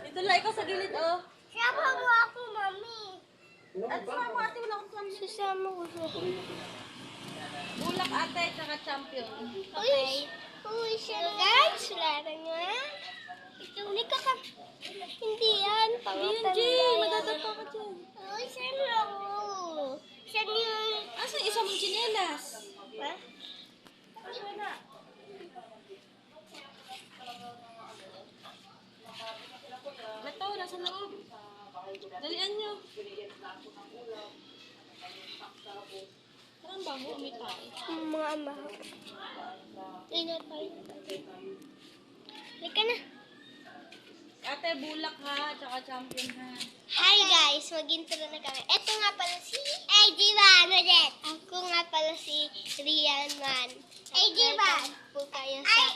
Ito lang, ikaw sa gilid, oh. Sama mo ako, mami. At saan mo ate, wala akong champion. Sasama ko siya. Bulak ate, tsaka champion. Okay. Uy, siya guys. Laro nga. Hindi ka ka. Hindi yan. Yun, G, madadapa ka dyan. Uy, siya lang. Siya yung... Asan isa mong chinelas? Ha? Bato, nasa loob. Dalian nyo. Parang bago, may tayo. Mga ama. Ingat tayo. Halika na. Ate, bulak ha, tsaka champion ha. Hi guys, mag-intro na kami. Ito nga pala si AJ1 ulit. Ako nga pala si Rian Man. AJ1. Po kayo sa